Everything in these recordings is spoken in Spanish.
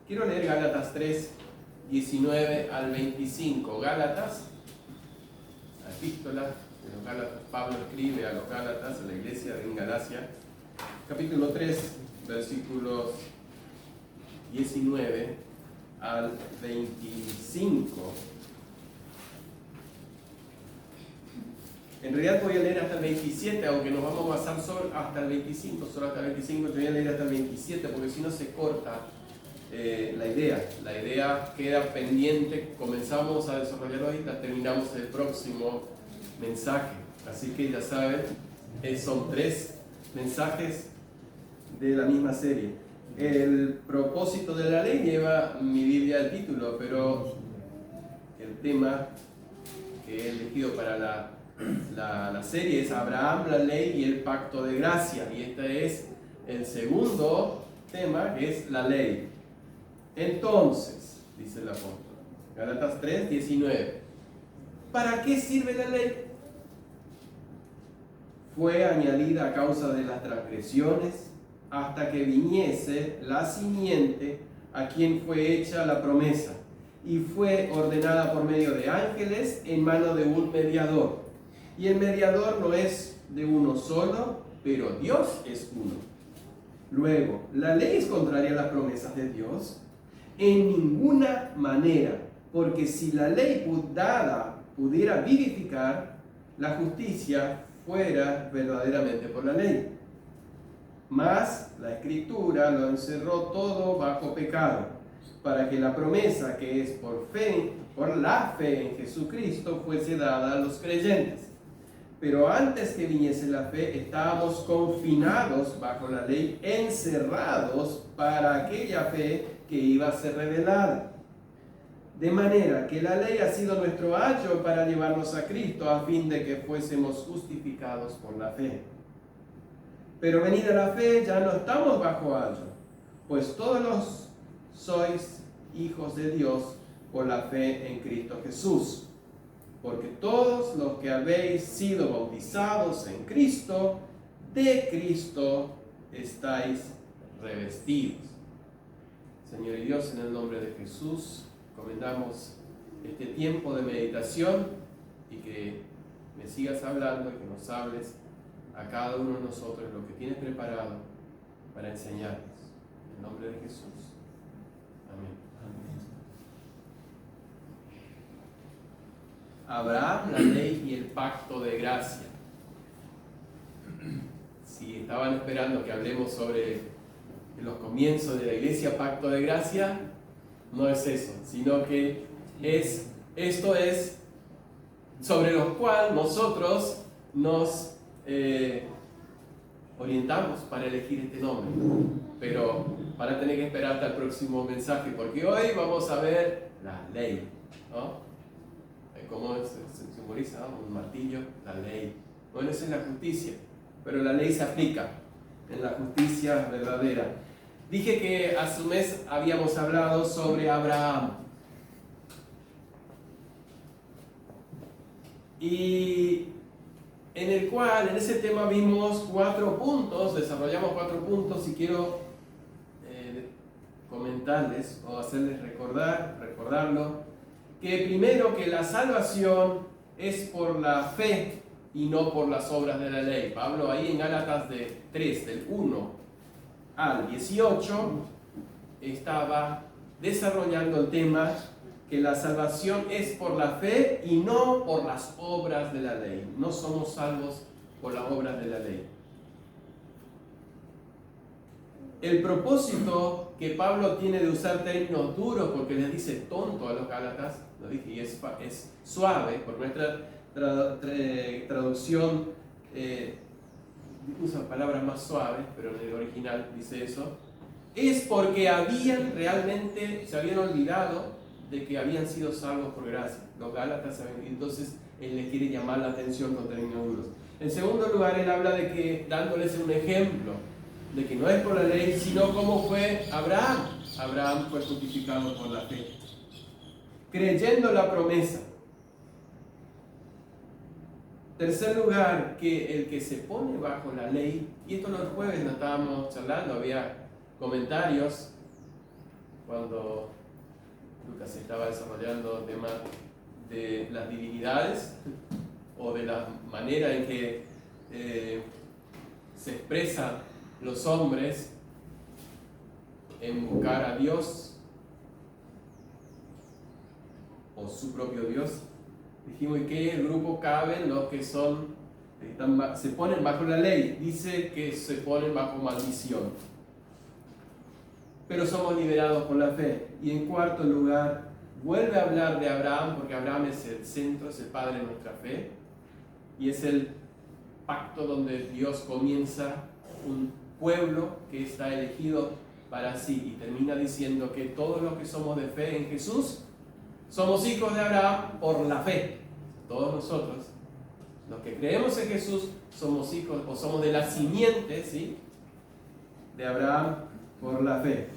Quiero leer Gálatas 3, 19 al 25. Gálatas, la epístola de los Gálatas. Pablo escribe a los Gálatas, a la iglesia en Galacia, capítulo 3, versículos 19 al 25. En realidad voy a leer hasta el 27, aunque nos vamos a basar solo hasta el 25, solo hasta el 25, te voy a leer hasta el 27, porque si no se corta la idea. La idea queda pendiente, comenzamos a desarrollar hoy, la terminamos el próximo mensaje. Así que ya saben, son 3 mensajes de la misma serie. El propósito de la ley lleva mi Biblia al título, pero el tema que he elegido para la serie es Abraham, la ley y el pacto de gracia. Y este es el segundo tema, que es la ley. Entonces, dice el apóstol, Gálatas 3, 19, ¿para qué sirve la ley? Fue añadida a causa de las transgresiones, hasta que viniese la simiente a quien fue hecha la promesa, y fue ordenada por medio de ángeles en mano de un mediador. Y el mediador no es de uno solo, pero Dios es uno. Luego, ¿la ley es contraria a las promesas de Dios? En ninguna manera, porque si la ley dada pudiera vivificar, la justicia fuera verdaderamente por la ley. Mas la Escritura lo encerró todo bajo pecado, para que la promesa que es por la fe en Jesucristo fuese dada a los creyentes. Pero antes que viniese la fe, estábamos confinados bajo la ley, encerrados para aquella fe que iba a ser revelada. De manera que la ley ha sido nuestro ayo para llevarnos a Cristo, a fin de que fuésemos justificados por la fe. Pero venida la fe, ya no estamos bajo ayo, pues todos sois hijos de Dios por la fe en Cristo Jesús. Porque todos los que habéis sido bautizados en Cristo, de Cristo estáis revestidos. Señor y Dios, en el nombre de Jesús, comendamos este tiempo de meditación y que me sigas hablando y que nos hables a cada uno de nosotros lo que tienes preparado para enseñarnos. En el nombre de Jesús. Amén. Abraham, la ley y el pacto de gracia. Si estaban esperando que hablemos sobre los comienzos de la iglesia, pacto de gracia, no es eso, sino que esto es sobre lo cual nosotros nos orientamos para elegir este nombre. Pero para tener que esperar hasta el próximo mensaje, porque hoy vamos a ver la ley, ¿no? ¿Cómo se simboliza? ¿No? Un martillo, la ley. Bueno, esa es la justicia, pero la ley se aplica en la justicia verdadera. Dije que a su vez habíamos hablado sobre Abraham. Y en el cual, en ese tema vimos 4 puntos, desarrollamos 4 puntos y quiero comentarles o hacerles recordarlo. Que primero, que la salvación es por la fe y no por las obras de la ley. Pablo ahí en Gálatas 3, del 1 al 18, estaba desarrollando el tema que la salvación es por la fe y no por las obras de la ley. No somos salvos por las obras de la ley. El propósito que Pablo tiene de usar términos duros, porque les dice tonto a los Gálatas, lo dije, y es suave, por nuestra traducción usa palabras más suaves, pero en el original dice eso, es porque se habían olvidado de que habían sido salvos por gracia. Los Gálatas entonces él les quiere llamar la atención con términos duros. En segundo lugar, él habla de que, dándoles un ejemplo, de que no es por la ley, sino como fue Abraham. Abraham fue justificado por la fe, creyendo la promesa. Tercer lugar, que el que se pone bajo la ley, y esto los jueves no estábamos charlando, había comentarios, cuando Lucas estaba desarrollando el tema de las divinidades o de la manera en que se expresan los hombres en buscar a Dios o su propio Dios. Dijimos, ¿y qué grupo caben los que se ponen bajo la ley? Dice que se ponen bajo maldición. Pero somos liberados por la fe. Y en cuarto lugar, vuelve a hablar de Abraham, porque Abraham es el centro, es el padre de nuestra fe. Y es el pacto donde Dios comienza un pueblo que está elegido para sí. Y termina diciendo que todos los que somos de fe en Jesús, somos hijos de Abraham por la fe. Todos nosotros, los que creemos en Jesús, somos hijos o somos de la simiente, ¿sí?, de Abraham por la fe.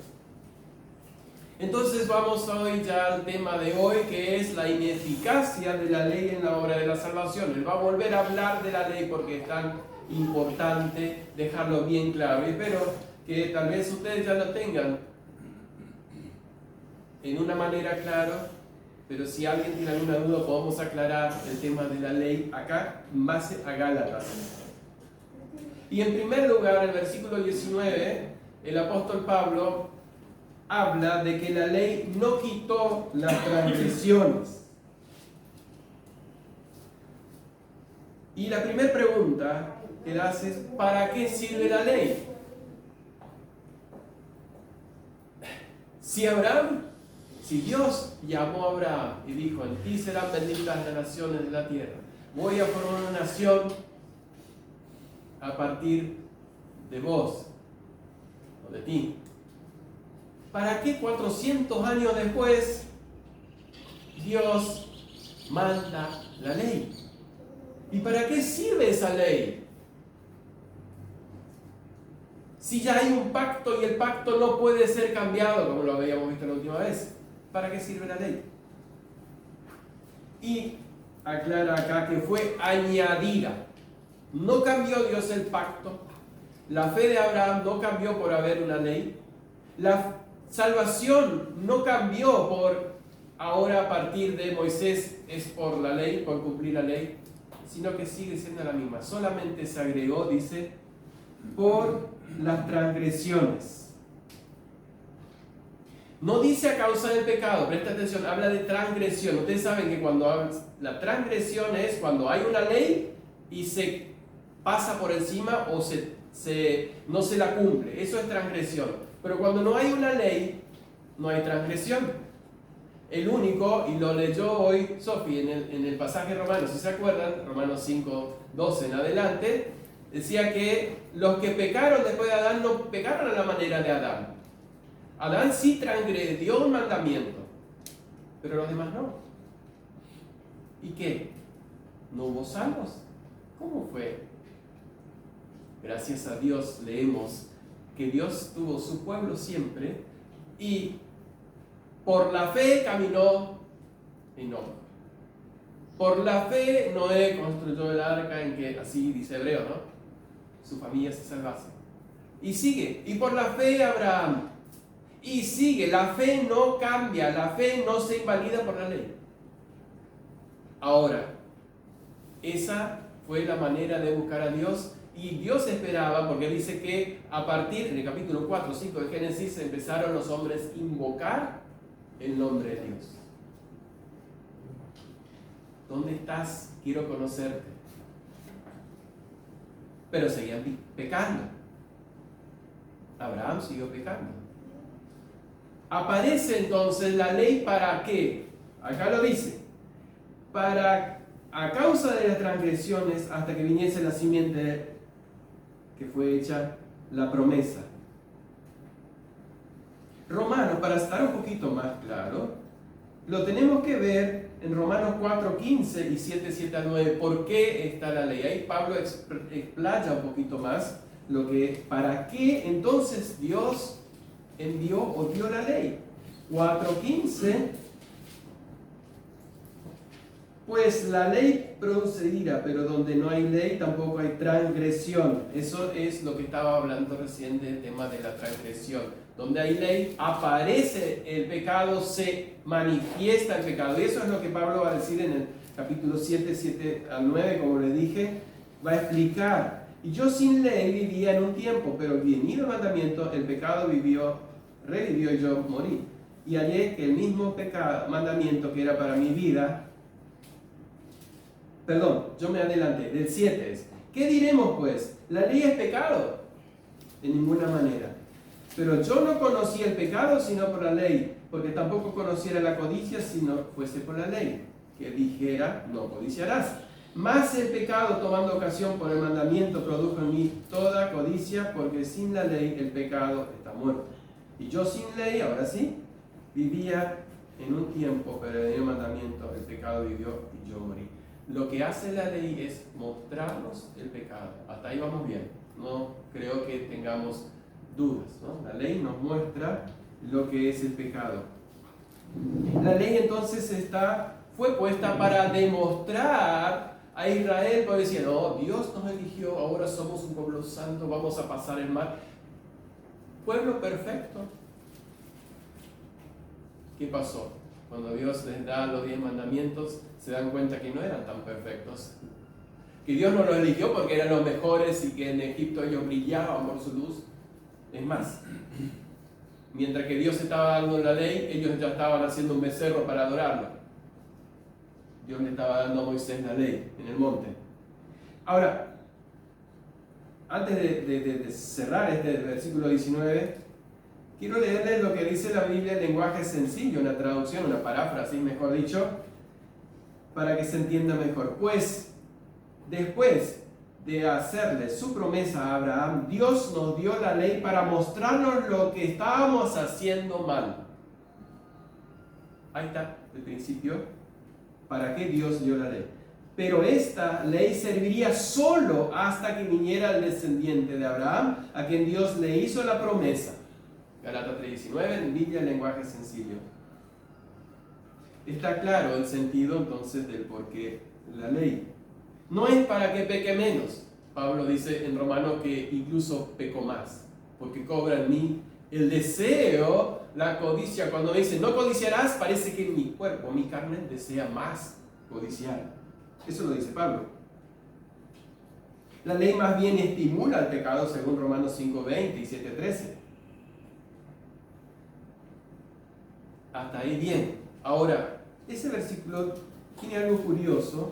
Entonces vamos hoy ya al tema de hoy, que es la ineficacia de la ley en la obra de la salvación. Él va a volver a hablar de la ley porque es tan importante dejarlo bien claro. Y espero que tal vez ustedes ya lo tengan en una manera clara, pero si alguien tiene alguna duda podemos aclarar el tema de la ley acá en base a Gálatas. Y en primer lugar, en el versículo 19, el apóstol Pablo habla de que la ley no quitó las transgresiones. Y la primera pregunta que le hace es, ¿para qué sirve la ley? Si Dios llamó a Abraham y dijo, en ti serán benditas las naciones de la tierra, voy a formar una nación a partir de vos o de ti. ¿Para qué 400 años después Dios manda la ley? ¿Y para qué sirve esa ley? Si ya hay un pacto y el pacto no puede ser cambiado, como lo habíamos visto la última vez, ¿para qué sirve la ley? Y aclara acá que fue añadida. No cambió Dios el pacto. La fe de Abraham no cambió por haber una ley. La salvación no cambió por ahora a partir de Moisés es por la ley, por cumplir la ley, sino que sigue siendo la misma. Solamente se agregó, dice, por las transgresiones. No dice a causa del pecado, presta atención, habla de transgresión. Ustedes saben que la transgresión es cuando hay una ley y se pasa por encima o no se la cumple. Eso es transgresión. Pero cuando no hay una ley, no hay transgresión. El único, y lo leyó hoy Sofi en el pasaje romano, si se acuerdan, Romanos 5, 12 en adelante, decía que los que pecaron después de Adán no pecaron a la manera de Adán. Adán sí transgredió un mandamiento, pero los demás no. ¿Y qué? ¿No hubo salvos? ¿Cómo fue? Gracias a Dios leemos que Dios tuvo su pueblo siempre y por la fe caminó Enoc. Por la fe Noé construyó el arca en que, así dice Hebreo, ¿no?, su familia se salvase. Y sigue. Y por la fe Abraham. Y sigue. La fe no cambia. La fe no se invalida por la ley. Ahora, esa fue la manera de buscar a Dios. Y Dios esperaba, porque dice que a partir del capítulo 4, 5 de Génesis empezaron los hombres a invocar el nombre de Dios. ¿Dónde estás? Quiero conocerte. Pero seguían pecando. Abraham siguió pecando. Aparece entonces la ley ¿para qué? Acá lo dice. A causa de las transgresiones, hasta que viniese la simiente que fue hecha la promesa. Romanos, para estar un poquito más claro, lo tenemos que ver en Romanos 4:15 y 7:7-9. ¿Por qué está la ley? Ahí Pablo explaya un poquito más para qué entonces Dios envió o dio la ley. 4:15 Pues la ley produce ira, pero donde no hay ley tampoco hay transgresión. Eso es lo que estaba hablando recién del tema de la transgresión. Donde hay ley aparece el pecado, se manifiesta el pecado. Y eso es lo que Pablo va a decir en el capítulo 7, 7 al 9, como les dije, va a explicar. Y yo sin ley vivía en un tiempo, pero venido el mandamiento, el pecado revivió y yo morí. Y hallé que el mismo mandamiento que era para mi vida, perdón, yo me adelanté, del 7 es, ¿qué diremos pues? ¿La ley es pecado? De ninguna manera. Pero yo no conocí el pecado sino por la ley, porque tampoco conociera la codicia si no fuese por la ley, que dijera, no codiciarás. Mas el pecado, tomando ocasión por el mandamiento, produjo en mí toda codicia, porque sin la ley el pecado está muerto. Y yo sin ley, ahora sí, vivía en un tiempo, pero en el mandamiento el pecado vivió y yo morí. Lo que hace la ley es mostrarnos el pecado. Hasta ahí vamos bien. No creo que tengamos dudas, ¿no? La ley nos muestra lo que es el pecado. La ley entonces fue puesta para demostrar a Israel, porque decía, no, Dios nos eligió, ahora somos un pueblo santo, vamos a pasar el mal. Pueblo perfecto. ¿Qué pasó? Cuando Dios les da los 10 mandamientos, se dan cuenta que no eran tan perfectos. Que Dios no los eligió porque eran los mejores y que en Egipto ellos brillaban por su luz. Es más, mientras que Dios estaba dando la ley, ellos ya estaban haciendo un becerro para adorarlo. Dios le estaba dando a Moisés la ley en el monte. Ahora, antes de cerrar este versículo 19, quiero leerles lo que dice la Biblia en lenguaje sencillo, una traducción, una paráfrasis, mejor dicho, para que se entienda mejor. Pues, después de hacerle su promesa a Abraham, Dios nos dio la ley para mostrarnos lo que estábamos haciendo mal. Ahí está el principio. ¿Para qué Dios dio la ley? Pero esta ley serviría solo hasta que viniera el descendiente de Abraham, a quien Dios le hizo la promesa. Gálatas 3:19, en Biblia, lenguaje sencillo. Está claro el sentido entonces del por qué la ley. No es para que peque menos. Pablo dice en Romanos que incluso peco más, porque cobra en mí el deseo, la codicia. Cuando dice no codiciarás, parece que mi cuerpo, mi carne desea más codiciar. Eso lo dice Pablo. La ley más bien estimula el pecado según Romanos 5:20 y 7:13. Hasta ahí bien. Ahora, ese versículo tiene algo curioso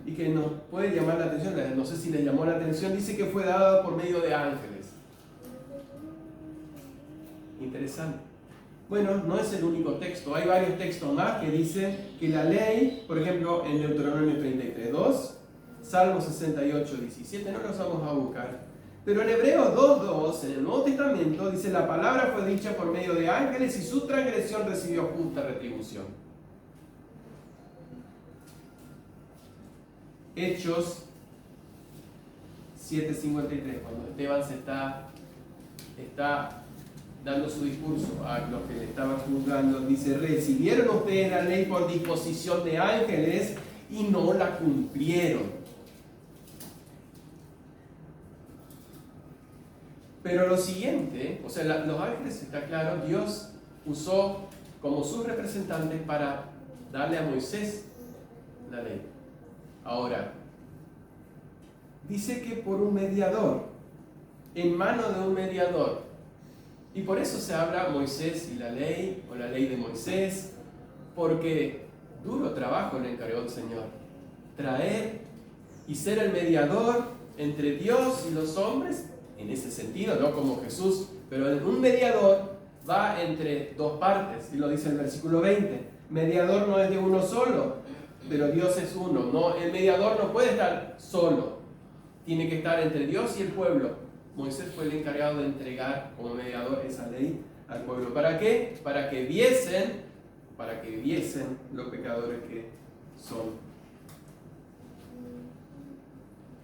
y que nos puede llamar la atención. No sé si les llamó la atención. Dice que fue dado por medio de ángeles. Interesante. Bueno, no es el único texto. Hay varios textos más que dicen que la ley, por ejemplo, en Deuteronomio 33:2, Salmo 68:17, no los vamos a buscar. Pero en Hebreos 2:2, en el Nuevo Testamento, dice: la palabra fue dicha por medio de ángeles y su transgresión recibió justa retribución. Hechos 7:53, cuando Esteban se está dando su discurso a los que le estaban juzgando, dice: recibieron ustedes la ley por disposición de ángeles y no la cumplieron. Pero lo siguiente, o sea, los ángeles, está claro, Dios usó como sus representantes para darle a Moisés la ley. Ahora, dice que por un mediador, en manos de un mediador. Y por eso se habla Moisés y la ley, o la ley de Moisés, porque duro trabajo le encargó el Señor. Traer y ser el mediador entre Dios y los hombres, en ese sentido, no como Jesús, pero un mediador va entre dos partes, y lo dice el versículo 20. Mediador no es de uno solo, pero Dios es uno. No, el mediador no puede estar solo, tiene que estar entre Dios y el pueblo. Moisés fue el encargado de entregar como mediador esa ley al pueblo. ¿Para qué? Para que viesen los pecadores que son.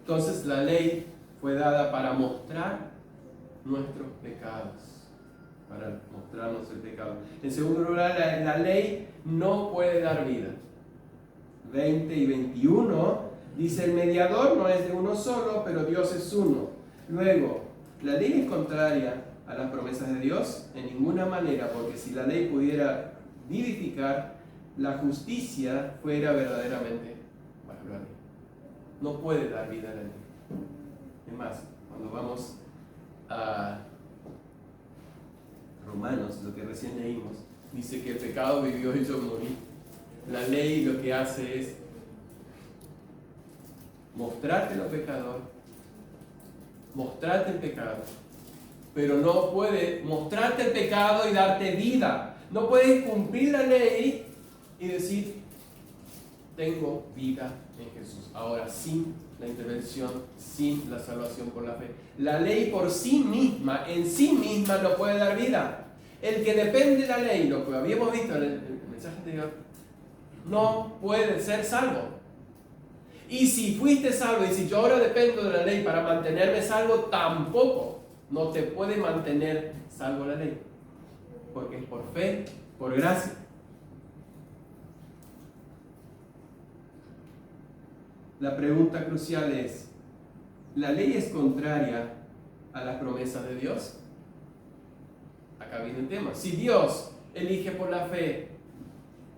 Entonces la ley fue dada para mostrar nuestros pecados, para mostrarnos el pecado. En segundo lugar, la ley no puede dar vida. 20 y 21, dice: el mediador no es de uno solo, pero Dios es uno. Luego, ¿la ley es contraria a las promesas de Dios? En ninguna manera, porque si la ley pudiera vivificar, la justicia fuera verdaderamente bajo la ley. No puede dar vida a la ley. Es más, cuando vamos a Romanos, lo que recién leímos, dice que el pecado vivió y yo morí. La ley lo que hace es mostrarte lo pecador, mostrarte el pecado, pero no puede mostrarte el pecado y darte vida. No puedes cumplir la ley y decir: tengo vida en Jesús. Ahora, sin la intervención, sin la salvación por la fe. La ley por sí misma, en sí misma, no puede dar vida. El que depende de la ley, lo que habíamos visto en el mensaje anterior, no puede ser salvo. Y si fuiste salvo, y si yo ahora dependo de la ley para mantenerme salvo, tampoco no te puede mantener salvo la ley. Porque es por fe, por gracia. La pregunta crucial es: ¿la ley es contraria a las promesas de Dios? Acá viene el tema. Si Dios elige por la fe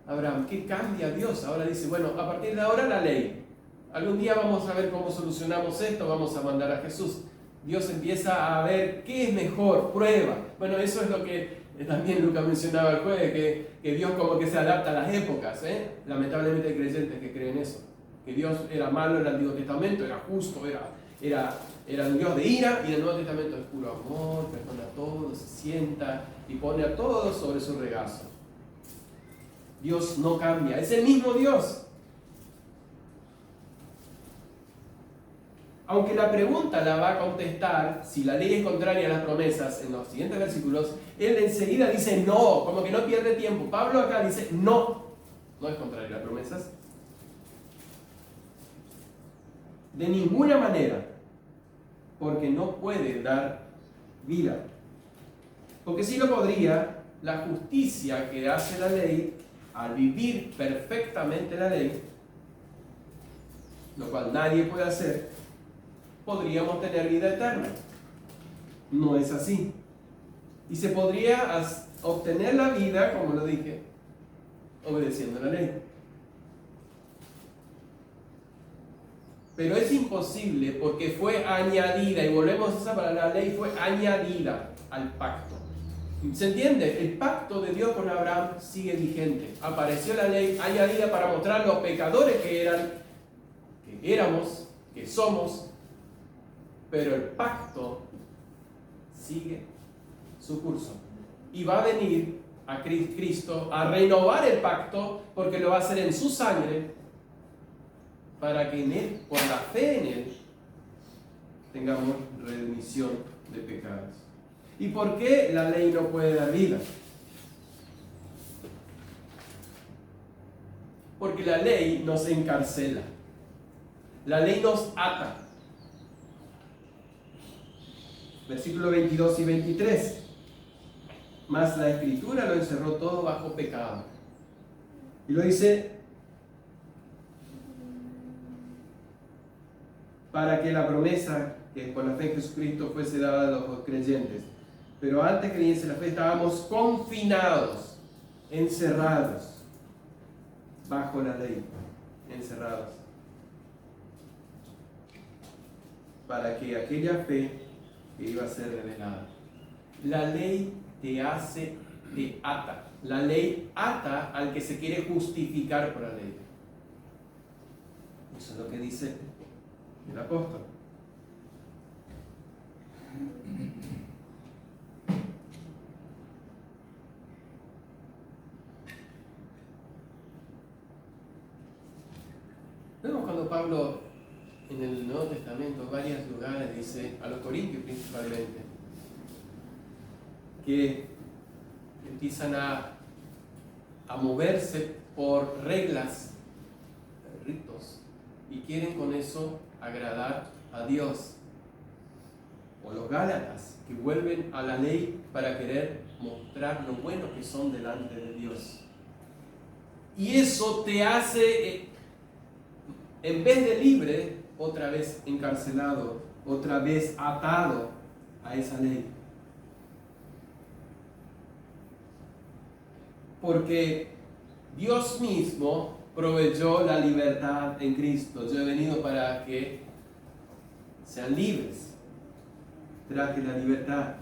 a Abraham, ¿qué cambia Dios? Ahora dice: bueno, a partir de ahora la ley. Algún día vamos a ver cómo solucionamos esto, vamos a mandar a Jesús. Dios empieza a ver qué es mejor, prueba. Bueno, eso es lo que también Lucas mencionaba el jueves, que Dios como que se adapta a las épocas. Lamentablemente hay creyentes que creen eso. Que Dios era malo en el Antiguo Testamento, era justo, era un Dios de ira, y en el Nuevo Testamento es puro amor, perdona a todos, se sienta y pone a todos sobre su regazo. Dios no cambia, es el mismo Dios. Aunque la pregunta la va a contestar si la ley es contraria a las promesas en los siguientes versículos, él enseguida dice no, como que no pierde tiempo. Pablo acá dice no es contraria a las promesas. De ninguna manera, porque no puede dar vida. Porque si lo podría, la justicia que hace la ley, al vivir perfectamente la ley, lo cual nadie puede hacer, podríamos tener vida eterna. No es así. Y se podría obtener la vida, como lo dije, obedeciendo la ley. Pero es imposible porque fue añadida, y volvemos a esa palabra, la ley fue añadida al pacto. ¿Se entiende? El pacto de Dios con Abraham sigue vigente. Apareció la ley añadida para mostrar los pecadores que éramos, que somos, pero el pacto sigue su curso. Y va a venir a Cristo a renovar el pacto, porque lo va a hacer en su sangre, para que en Él, por la fe en Él, tengamos remisión de pecados. ¿Y por qué la ley no puede dar vida? Porque la ley nos encarcela. La ley nos ata. Versículos 22 y 23. Mas la Escritura lo encerró todo bajo pecado. Y lo dice: para que la promesa que por la fe en Jesucristo fuese dada a los creyentes. Pero antes que viniese la fe estábamos confinados, encerrados, bajo la ley, encerrados. Para que aquella fe que iba a ser revelada. La ley te ata. La ley ata al que se quiere justificar por la ley. Eso es lo que dice el apóstol. Vemos cuando Pablo en el Nuevo Testamento, en varios lugares, dice a los corintios principalmente, que empiezan a moverse por reglas, ritos, y quieren con eso agradar a Dios. O los gálatas, que vuelven a la ley para querer mostrar lo buenos que son delante de Dios. Y eso te hace En vez de libre, otra vez encarcelado, otra vez atado a esa ley. Porque Dios mismo proveyó la libertad en Cristo. Yo he venido para que sean libres. Traje la libertad.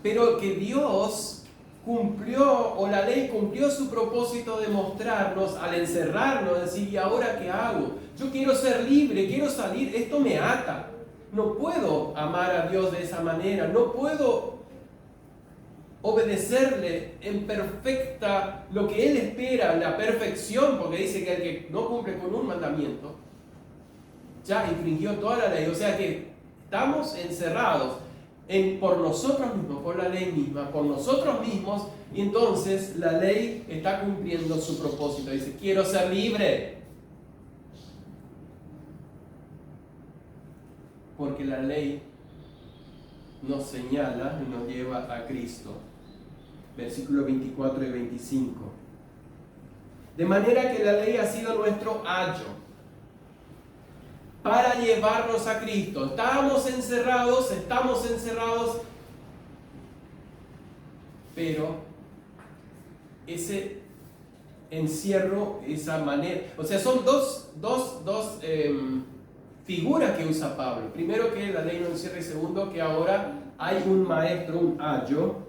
Pero que Dios cumplió, o la ley cumplió su propósito de mostrarnos al encerrarnos, decir, ¿y ahora qué hago? Yo quiero ser libre, quiero salir, esto me ata. No puedo amar a Dios de esa manera, no puedo obedecerle en perfecta, lo que Él espera, la perfección, porque dice que el que no cumple con un mandamiento, ya infringió toda la ley. O sea que estamos encerrados por nosotros mismos, por la ley misma, por nosotros mismos, y entonces la ley está cumpliendo su propósito. Dice, quiero ser libre. Porque la ley nos señala y nos lleva a Cristo. Versículos 24 y 25. De manera que la ley ha sido nuestro ayo para llevarnos a Cristo. Estamos encerrados, pero ese encierro, esa manera, o sea, son dos figuras que usa Pablo. Primero, que la ley no encierra, y segundo, que ahora hay un maestro, un ayo,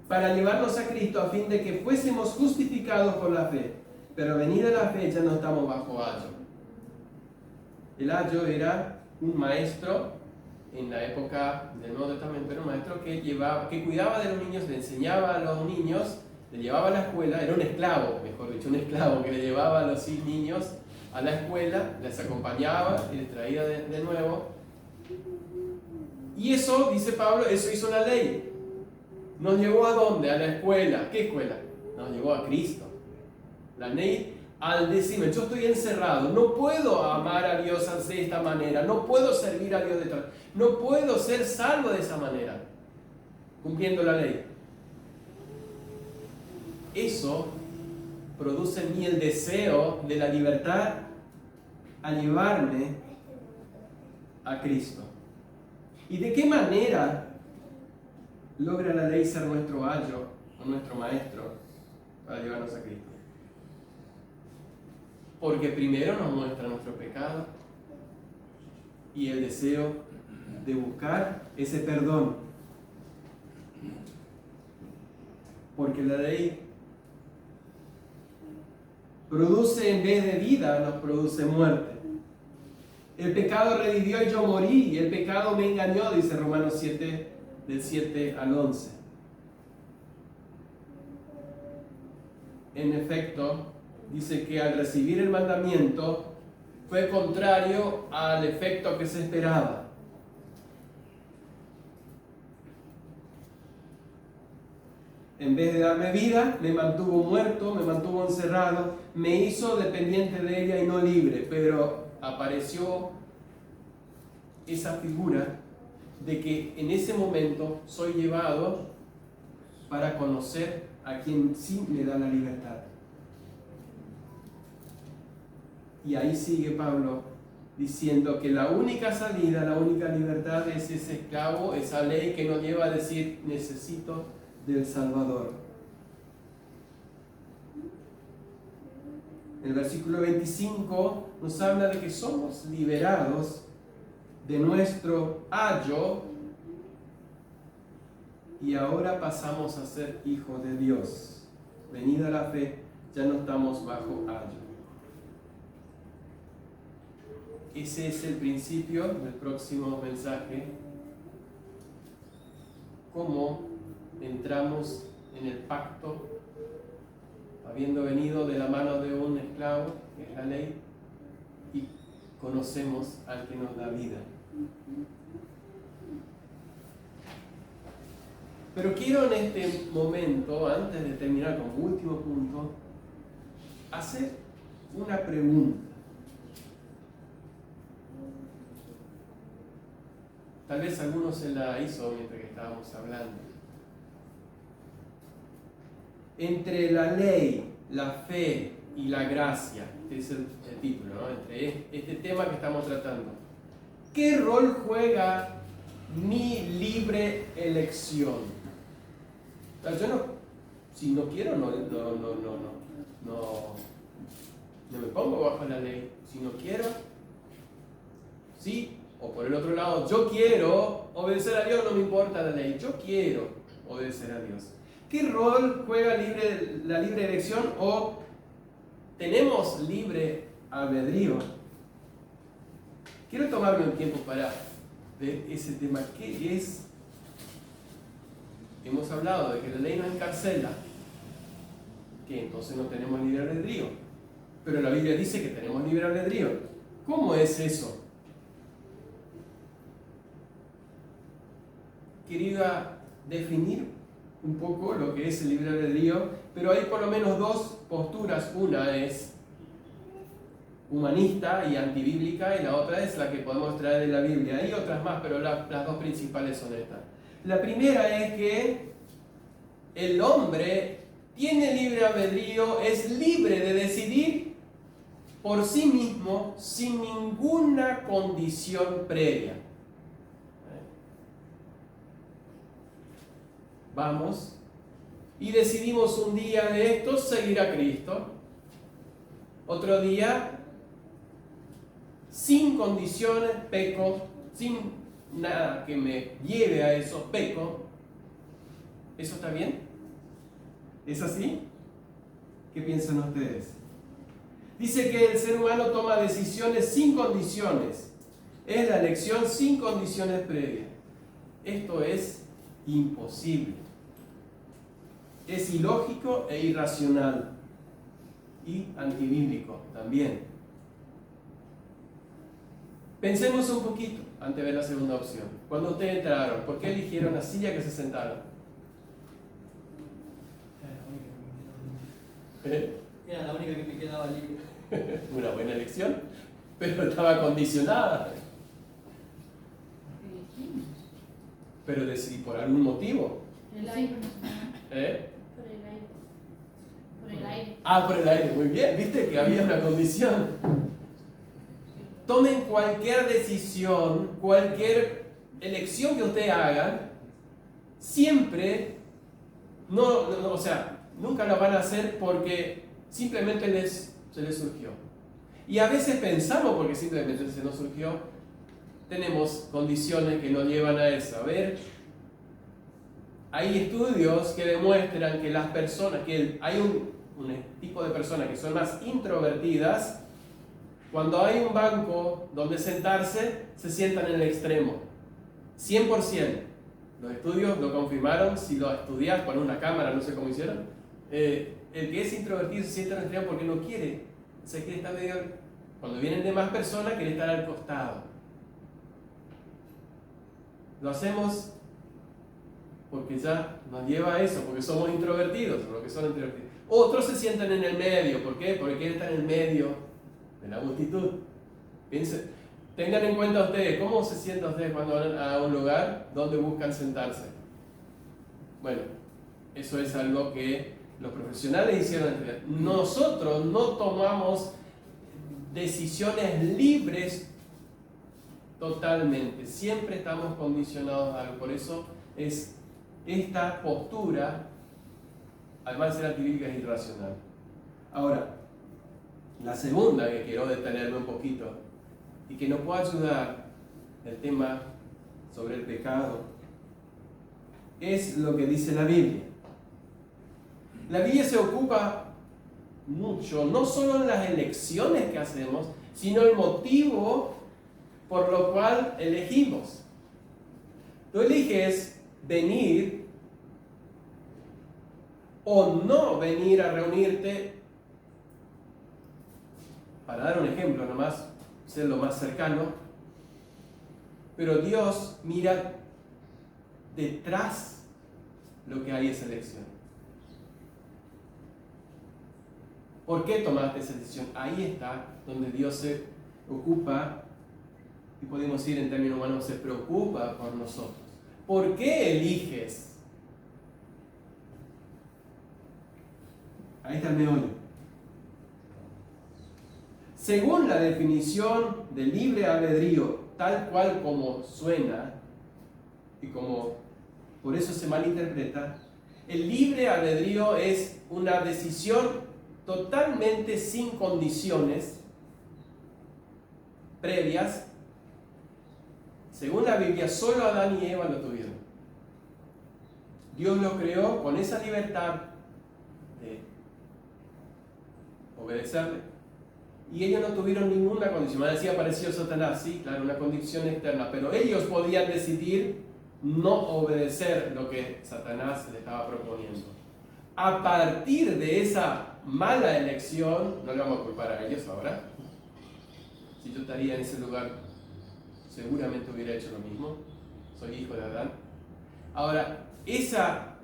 para llevarnos a Cristo a fin de que fuésemos justificados por la fe. Pero venida la fe ya no estamos bajo ayo. El ayo era un maestro en la época del Nuevo Testamento, era un maestro que cuidaba de los niños, le enseñaba a los niños, le llevaba a la escuela, era un esclavo, mejor dicho, un esclavo que le llevaba a los niños a la escuela, les acompañaba y les traía de nuevo. Y eso, dice Pablo, eso hizo la ley. ¿Nos llevó a dónde? A la escuela. ¿Qué escuela? Nos llevó a Cristo. La ley, al decirme, yo estoy encerrado, no puedo amar a Dios de esta manera, no puedo servir a Dios de esta, no puedo ser salvo de esa manera, cumpliendo la ley. Eso produce en mí el deseo de la libertad a llevarme a Cristo. ¿Y de qué manera logra la ley ser nuestro ayo o nuestro maestro para llevarnos a Cristo? Porque primero nos muestra nuestro pecado y el deseo de buscar ese perdón. Porque la ley produce, en vez de vida, nos produce muerte. El pecado revivió y yo morí, el pecado me engañó, dice Romanos 7, del 7 al 11. En efecto, dice que al recibir el mandamiento fue contrario al efecto que se esperaba. En vez de darme vida, me mantuvo muerto, me mantuvo encerrado, me hizo dependiente de ella y no libre. Pero apareció esa figura de que en ese momento soy llevado para conocer a quien sí me da la libertad. Y ahí sigue Pablo diciendo que la única salida, la única libertad es ese esclavo, esa ley que nos lleva a decir, necesito del Salvador. El versículo 25 nos habla de que somos liberados de nuestro ayo y ahora pasamos a ser hijos de Dios. Venida la fe, ya no estamos bajo ayo. Ese es el principio del próximo mensaje. Cómo entramos en el pacto, habiendo venido de la mano de un esclavo, que es la ley, y conocemos al que nos da vida. Pero quiero en este momento, antes de terminar como último punto, hacer una pregunta. Tal vez alguno se la hizo mientras que estábamos hablando. entre la ley, la fe y la gracia. Este es el título, ¿no? Entre este tema que estamos tratando. ¿Qué rol juega mi libre elección? O sea, yo no, si no quiero, no me pongo bajo la ley. Si no quiero, sí. O por el otro lado, yo quiero obedecer a Dios, no me importa la ley. Yo quiero obedecer a Dios. ¿Qué rol juega la libre elección o tenemos libre albedrío? Quiero tomarme un tiempo para ver ese tema. ¿Qué es? Hemos hablado de que la ley nos encarcela, que entonces no tenemos libre albedrío. Pero la Biblia dice que tenemos libre albedrío. ¿Cómo es eso? Quería definir un poco lo que es el libre albedrío, pero hay por lo menos dos posturas. Una es humanista y antibíblica, y la otra es la que podemos traer de la Biblia. Hay otras más, pero las dos principales son estas. La primera es que el hombre tiene libre albedrío, es libre de decidir por sí mismo sin ninguna condición previa. Vamos y decidimos un día de estos seguir a Cristo, otro día sin condiciones peco, sin nada que me lleve a eso peco. ¿Eso está bien? ¿Es así? ¿Qué piensan ustedes? Dice que el ser humano toma decisiones sin condiciones, es la elección sin condiciones previas. Esto es imposible. Es ilógico e irracional y antibíblico también. Pensemos un poquito antes de ver la segunda opción. Cuando ustedes entraron, ¿por qué eligieron la silla que se sentaron? Era la única que me quedaba libre. Una buena elección, pero estaba condicionada. Pero decidí por algún motivo. El aire. ¿Eh? Por el aire. Por el aire. Ah, por el aire, muy bien. Viste que había una condición. Tomen cualquier decisión, cualquier elección que ustedes hagan, siempre, o sea, nunca lo van a hacer porque simplemente se les surgió. Y a veces pensamos porque simplemente se nos surgió, tenemos condiciones que nos llevan a eso. A ver, hay estudios que demuestran que las personas, que hay un tipo de personas que son más introvertidas, cuando hay un banco donde sentarse, se sientan en el extremo. 100%. Los estudios lo confirmaron. Si lo estudias con una cámara, no sé cómo hicieron. El que es introvertido se sienta en el extremo porque no quiere. Se quiere estar medio. Cuando vienen de más personas, quiere estar al costado. Lo hacemos porque ya nos lleva a eso, porque somos introvertidos, porque son introvertidos. Otros se sientan en el medio. ¿Por qué? Porque quieren estar en el medio de la multitud. Piensen, tengan en cuenta ustedes, ¿cómo se sientan ustedes cuando van a un lugar donde buscan sentarse? Bueno, eso es algo que los profesionales hicieron. Nosotros no tomamos decisiones libres totalmente, siempre estamos condicionados a algo. Por eso es esta postura, además de ser antibíblica, es irracional. Ahora, la segunda que quiero detenerme un poquito y que nos puede ayudar el tema sobre el pecado es lo que dice la Biblia. La Biblia se ocupa mucho, no solo en las elecciones que hacemos, sino el motivo por lo cual elegimos. Tú eliges venir o no venir a reunirte. Para dar un ejemplo nomás, ser lo más cercano, pero Dios mira detrás lo que hay esa elección. ¿Por qué tomaste esa decisión? Ahí está donde Dios se ocupa, y podemos decir en términos humanos, se preocupa por nosotros. ¿Por qué eliges? Ahí está el meollo. Según la definición de libre albedrío, tal cual como suena, y como por eso se malinterpreta, el libre albedrío es una decisión totalmente sin condiciones previas. Según la Biblia, solo Adán y Eva lo tuvieron. Dios lo creó con esa libertad de obedecerle. Y ellos no tuvieron ninguna condición. Me decía, apareció Satanás, sí, claro, una condición externa, pero ellos podían decidir no obedecer lo que Satanás les estaba proponiendo. A partir de esa mala elección, no le vamos a culpar a ellos ahora. Si yo estaría en ese lugar, seguramente hubiera hecho lo mismo. Soy hijo de Adán. Ahora, esa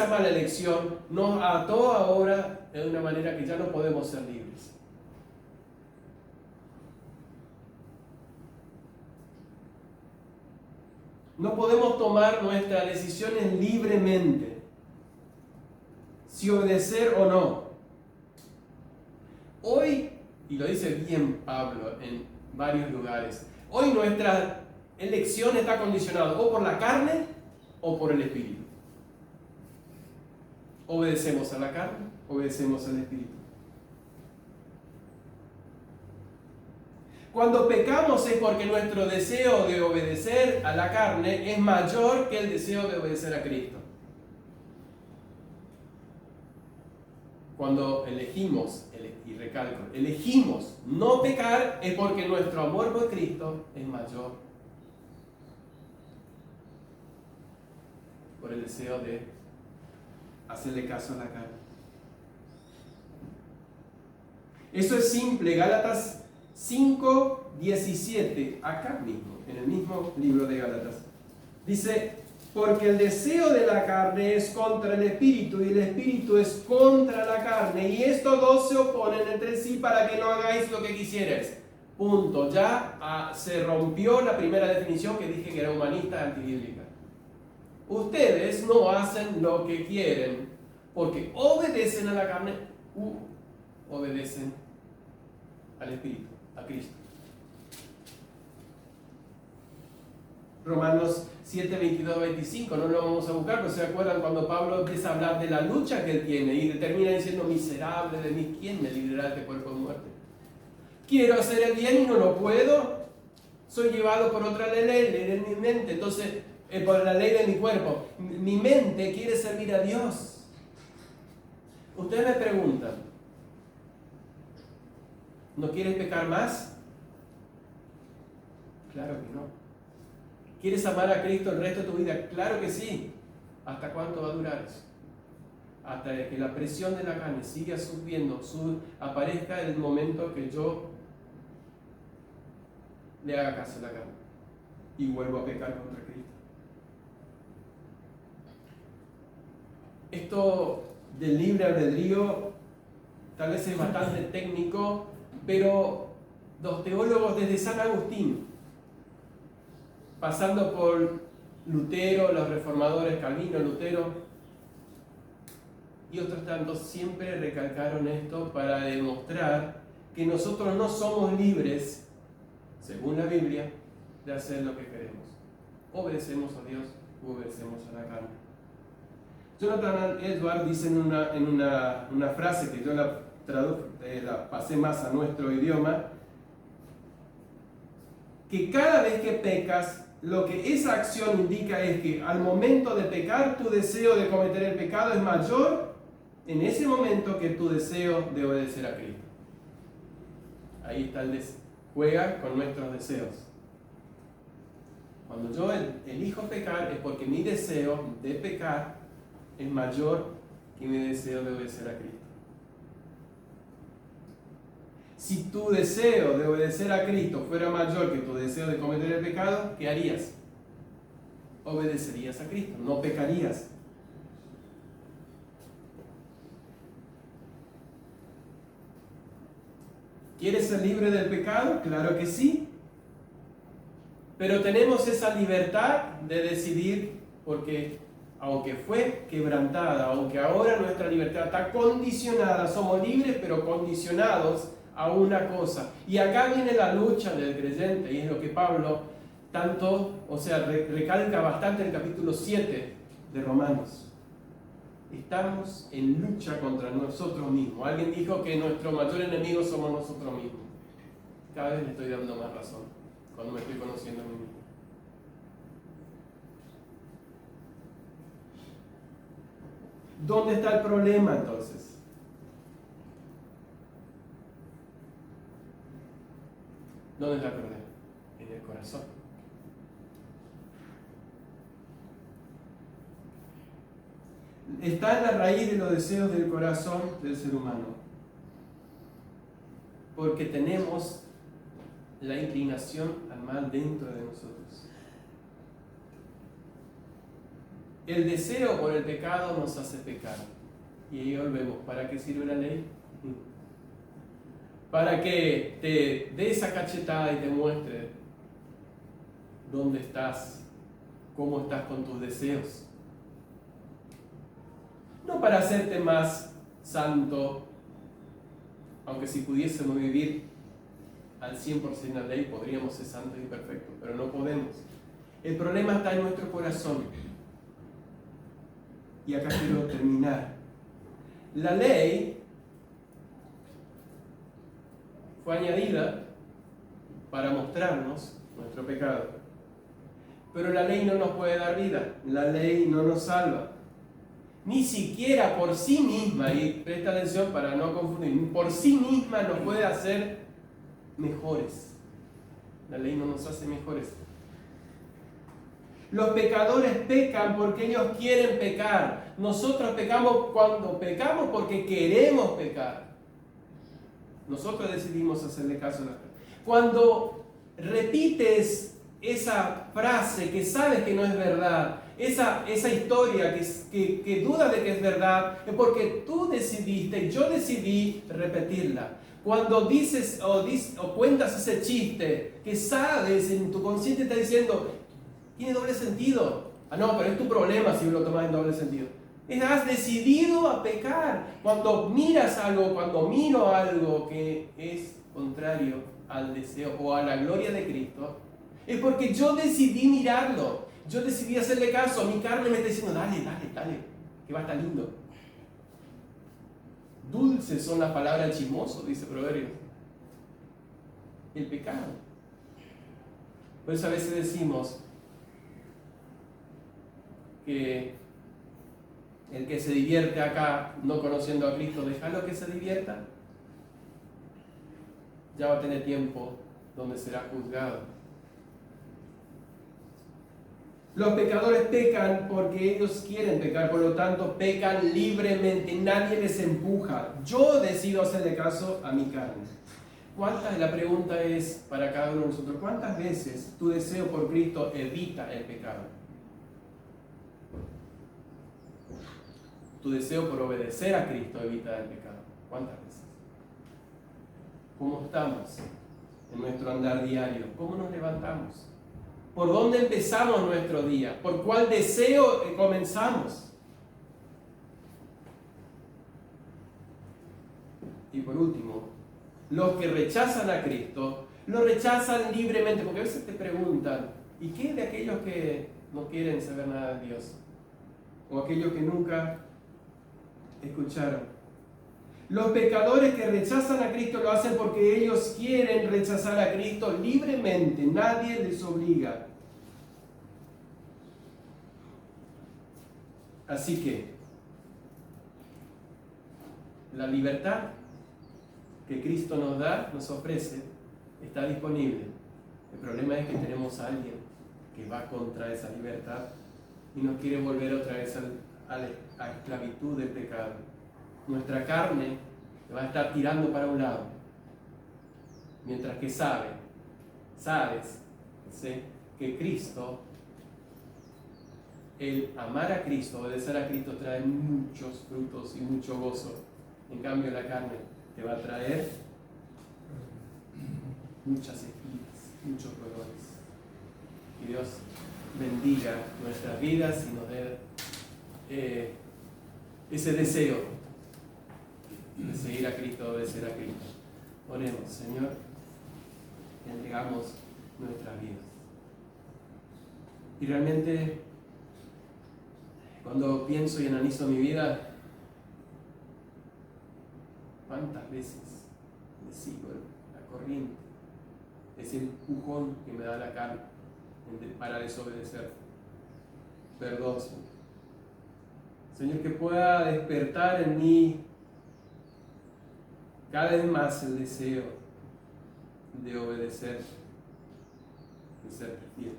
mala elección nos ató ahora de una manera que ya no podemos ser libres. No podemos tomar nuestras decisiones libremente, si obedecer o no. Hoy, y lo dice bien Pablo en varios lugares, hoy nuestra elección está condicionada o por la carne o por el espíritu. Obedecemos a la carne, obedecemos al espíritu. Cuando pecamos es porque nuestro deseo de obedecer a la carne es mayor que el deseo de obedecer a Cristo. Cuando elegimos, y recalco, elegimos no pecar es porque nuestro amor por Cristo es mayor por el deseo de hacerle caso a la carne. Eso es simple. Gálatas 5:17, acá mismo, en el mismo libro de Gálatas. Dice, porque el deseo de la carne es contra el espíritu y el espíritu es contra la carne, y estos dos se oponen entre sí para que no hagáis lo que quisierais. Punto. Ya se rompió la primera definición que dije que era humanista antibíblica. Ustedes no hacen lo que quieren porque obedecen a la carne u obedecen al espíritu, a Cristo. Romanos 7, 22, 25, no lo vamos a buscar, pero se acuerdan cuando Pablo empieza a hablar de la lucha que él tiene y termina diciendo, miserable de mí, ¿quién me librará de este cuerpo de muerte? Quiero hacer el bien y no lo puedo, soy llevado por otra ley en mi mente, entonces, por la ley de mi cuerpo, mi mente quiere servir a Dios. Ustedes me preguntan, ¿no quieres pecar más? Claro que no. ¿Quieres amar a Cristo el resto de tu vida? Claro que sí. ¿Hasta cuánto va a durar eso? Hasta que la presión de la carne siga subiendo, aparezca el momento que yo le haga caso a la carne y vuelvo a pecar contra Cristo. Esto del libre albedrío tal vez es bastante técnico, pero los teólogos desde San Agustín, pasando por Lutero, los reformadores Calvino, Lutero y otros tantos, siempre recalcaron esto para demostrar que nosotros no somos libres, según la Biblia, de hacer lo que queremos. Obedecemos a Dios u obedecemos a la carne. Jonathan Edwards dice en una frase que yo la pasé más a nuestro idioma, que cada vez que pecas, lo que esa acción indica es que al momento de pecar, tu deseo de cometer el pecado es mayor en ese momento que tu deseo de obedecer a Cristo. Ahí está juega con nuestros deseos. Cuando yo elijo pecar es porque mi deseo de pecar es mayor que mi deseo de obedecer a Cristo. Si tu deseo de obedecer a Cristo fuera mayor que tu deseo de cometer el pecado, ¿qué harías? Obedecerías a Cristo, no pecarías. ¿Quieres ser libre del pecado? Claro que sí. Pero tenemos esa libertad de decidir porque aunque fue quebrantada, aunque ahora nuestra libertad está condicionada, somos libres pero condicionados a una cosa. Y acá viene la lucha del creyente, y es lo que Pablo recalca bastante en el capítulo 7 de Romanos. Estamos en lucha contra nosotros mismos. Alguien dijo que nuestro mayor enemigo somos nosotros mismos. Cada vez le estoy dando más razón cuando me estoy conociendo a mí mismo. ¿Dónde está el problema entonces? ¿Dónde está el problema? En el corazón. Está en la raíz de los deseos del corazón del ser humano. Porque tenemos la inclinación al mal dentro de nosotros. El deseo por el pecado nos hace pecar. Y ahí volvemos. ¿Para qué sirve la ley? Para que te dé esa cachetada y te muestre dónde estás, cómo estás con tus deseos. No para hacerte más santo, aunque si pudiésemos vivir al 100% la ley, podríamos ser santos y perfectos, pero no podemos. El problema está en nuestro corazón. Y acá quiero terminar. La ley fue añadida para mostrarnos nuestro pecado. Pero la ley no nos puede dar vida. La ley no nos salva. Ni siquiera por sí misma, y presta atención para no confundir, por sí misma nos puede hacer mejores. La ley no nos hace mejores. Los pecadores pecan porque ellos quieren pecar. Nosotros pecamos cuando pecamos porque queremos pecar. Nosotros decidimos hacerle caso a la fe. Cuando repites esa frase que sabes que no es verdad, esa historia que duda de que es verdad, es porque tú decidiste, yo decidí repetirla. Cuando dices o cuentas ese chiste que sabes, en tu consciente está diciendo, tiene doble sentido. Ah, no, pero es tu problema si lo tomas en doble sentido. Has decidido a pecar. Cuando miras algo, cuando miro algo que es contrario al deseo o a la gloria de Cristo, es porque yo decidí mirarlo. Yo decidí hacerle caso. Mi carne me está diciendo, dale, que va a estar lindo. Dulces son las palabras del chismoso, dice Proverbios. El pecado. Por eso a veces decimos que el que se divierte acá no conociendo a Cristo, déjalo que se divierta. Ya va a tener tiempo donde será juzgado. Los pecadores pecan porque ellos quieren pecar, por lo tanto pecan libremente, nadie les empuja. Yo decido hacerle caso a mi carne. La pregunta es para cada uno de nosotros, ¿cuántas veces tu deseo por Cristo evita el pecado? Tu deseo por obedecer a Cristo evita el pecado. ¿Cuántas veces? ¿Cómo estamos en nuestro andar diario? ¿Cómo nos levantamos? ¿Por dónde empezamos nuestro día? ¿Por cuál deseo comenzamos? Y por último, los que rechazan a Cristo, lo rechazan libremente, porque a veces te preguntan, ¿y qué de aquellos que no quieren saber nada de Dios? O aquellos que nunca escucharon. Los pecadores que rechazan a Cristo lo hacen porque ellos quieren rechazar a Cristo libremente, nadie les obliga. Así que la libertad que Cristo nos da, nos ofrece, está disponible. El problema es que tenemos a alguien que va contra esa libertad y nos quiere volver otra vez a la esclavitud del pecado. Nuestra carne va a estar tirando para un lado, mientras que sabes que Cristo, el amar a Cristo, obedecer a Cristo trae muchos frutos y mucho gozo. En cambio la carne te va a traer muchas espinas, muchos dolores. Que Dios bendiga nuestras vidas y nos dé ese deseo de seguir a Cristo, de obedecer a Cristo. Oremos, Señor, te entregamos nuestras vidas. Y realmente, cuando pienso y analizo mi vida, ¿cuántas veces me sigo la corriente? Ese empujón que me da la carne para desobedecer. Perdón, Señor. Señor, que pueda despertar en mí cada vez más el deseo de obedecer, de ser fiel.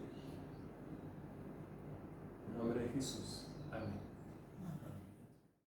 En nombre de Jesús. Amén.